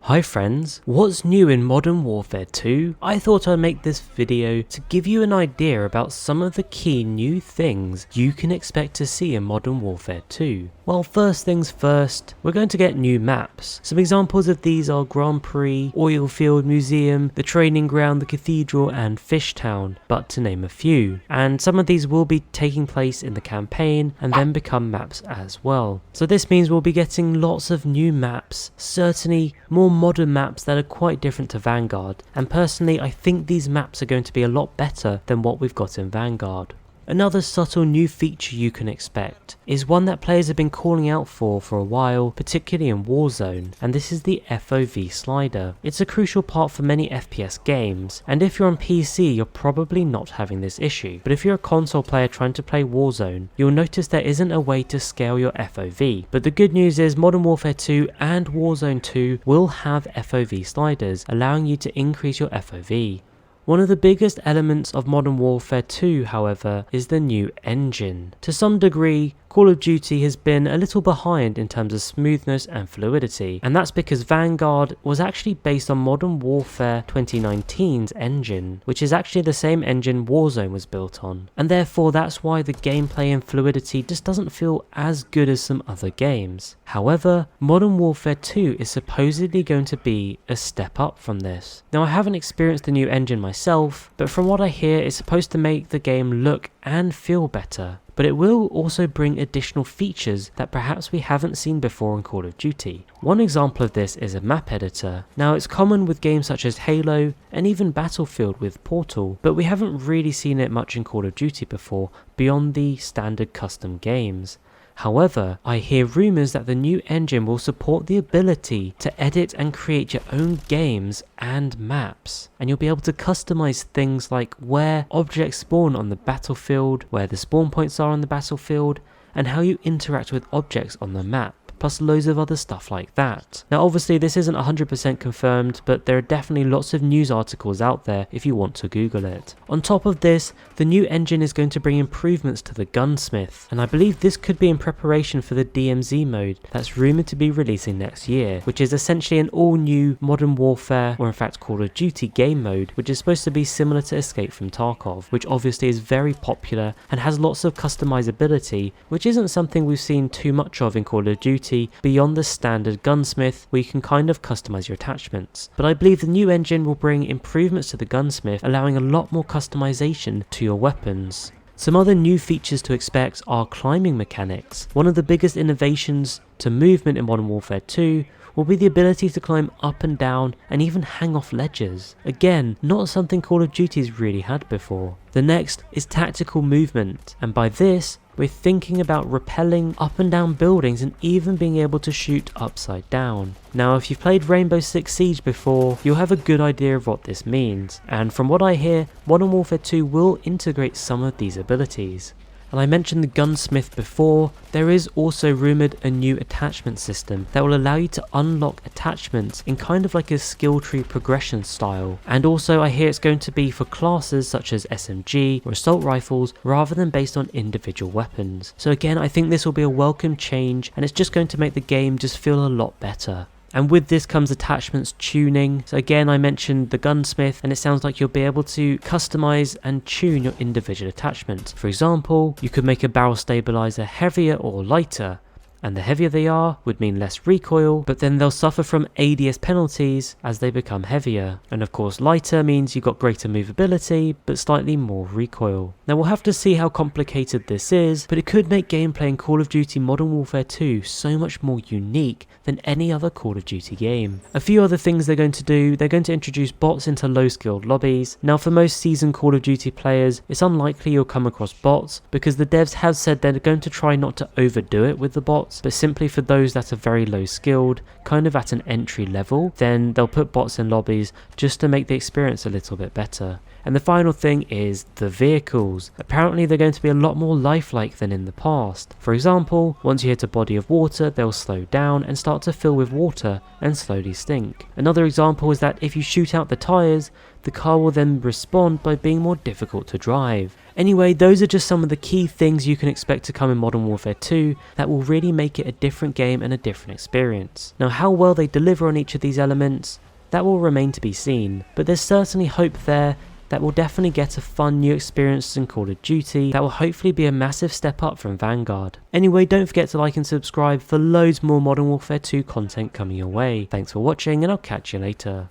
Hi friends, what's new in Modern Warfare 2? I thought I'd make this video to give you an idea about some of the key new things you can expect to see in Modern Warfare 2. Well, first things first, we're going to get new maps. Some examples of these are Grand Prix, Oilfield Museum, the Training Ground, the Cathedral and Fishtown, but to name a few. And some of these will be taking place in the campaign and then become maps as well. So this means we'll be getting lots of new maps, certainly more modern maps that are quite different to Vanguard, and personally I think these maps are going to be a lot better than what we've got in Vanguard. Another subtle new feature you can expect is one that players have been calling out for a while, particularly in Warzone, and this is the FOV Slider. It's a crucial part for many FPS games, and if you're on PC you're probably not having this issue, but if you're a console player trying to play Warzone, you'll notice there isn't a way to scale your FOV. But the good news is Modern Warfare 2 and Warzone 2 will have FOV sliders, allowing you to increase your FOV. One of the biggest elements of Modern Warfare 2, however, is the new engine. To some degree, Call of Duty has been a little behind in terms of smoothness and fluidity, and that's because Vanguard was actually based on Modern Warfare 2019's engine, which is actually the same engine Warzone was built on, and therefore that's why the gameplay and fluidity just doesn't feel as good as some other games. However, Modern Warfare 2 is supposedly going to be a step up from this. Now, I haven't experienced the new engine myself, but from what I hear it's supposed to make the game look and feel better. But it will also bring additional features that perhaps we haven't seen before in Call of Duty. One example of this is a map editor. Now, it's common with games such as Halo and even Battlefield with Portal, but we haven't really seen it much in Call of Duty before beyond the standard custom games. However, I hear rumours that the new engine will support the ability to edit and create your own games and maps, and you'll be able to customize things like where objects spawn on the battlefield, where the spawn points are on the battlefield, and how you interact with objects on the map, plus loads of other stuff like that. Now obviously this isn't 100% confirmed, but there are definitely lots of news articles out there if you want to Google it. On top of this, the new engine is going to bring improvements to the gunsmith, and I believe this could be in preparation for the DMZ mode that's rumoured to be releasing next year, which is essentially an all new Modern Warfare, or in fact Call of Duty game mode, which is supposed to be similar to Escape from Tarkov, which obviously is very popular and has lots of customizability, which isn't something we've seen too much of in Call of Duty beyond the standard gunsmith where you can kind of customize your attachments. But I believe the new engine will bring improvements to the gunsmith, allowing a lot more customization to your weapons. Some other new features to expect are climbing mechanics. One of the biggest innovations to movement in Modern Warfare 2 will be the ability to climb up and down and even hang off ledges. Again, not something Call of Duty's really had before. The next is tactical movement, and by this we're thinking about rappelling up and down buildings and even being able to shoot upside down. Now, if you've played Rainbow Six Siege before, you'll have a good idea of what this means, and from what I hear, Modern Warfare 2 will integrate some of these abilities. And I mentioned the gunsmith before, there is also rumoured a new attachment system that will allow you to unlock attachments in kind of like a skill tree progression style. And also I hear it's going to be for classes such as SMG or assault rifles rather than based on individual weapons. So again, I think this will be a welcome change, and it's just going to make the game just feel a lot better. And with this comes attachments tuning. So again, I mentioned the gunsmith, and it sounds like you'll be able to customize and tune your individual attachments. For example, you could make a barrel stabilizer heavier or lighter, and the heavier they are would mean less recoil, but then they'll suffer from ADS penalties as they become heavier. And of course lighter means you've got greater movability but slightly more recoil. Now we'll have to see how complicated this is, but it could make gameplay in Call of Duty Modern Warfare 2 so much more unique than any other Call of Duty game. A few other things they're going to do: they're going to introduce bots into low skilled lobbies. Now for most seasoned Call of Duty players, it's unlikely you'll come across bots because the devs have said they're going to try not to overdo it with the bots, but simply for those that are very low skilled, kind of at an entry level, then they'll put bots in lobbies just to make the experience a little bit better. And the final thing is the vehicles. Apparently they're going to be a lot more lifelike than in the past. For example, once you hit a body of water, they'll slow down and start to fill with water and slowly sink. Another example is that if you shoot out the tyres, the car will then respond by being more difficult to drive. Anyway, those are just some of the key things you can expect to come in Modern Warfare 2 that will really make it a different game and a different experience. Now, how well they deliver on each of these elements, that will remain to be seen, but there's certainly hope there that we'll definitely get a fun new experience in Call of Duty that will hopefully be a massive step up from Vanguard. Anyway, don't forget to like and subscribe for loads more Modern Warfare 2 content coming your way. Thanks for watching, and I'll catch you later.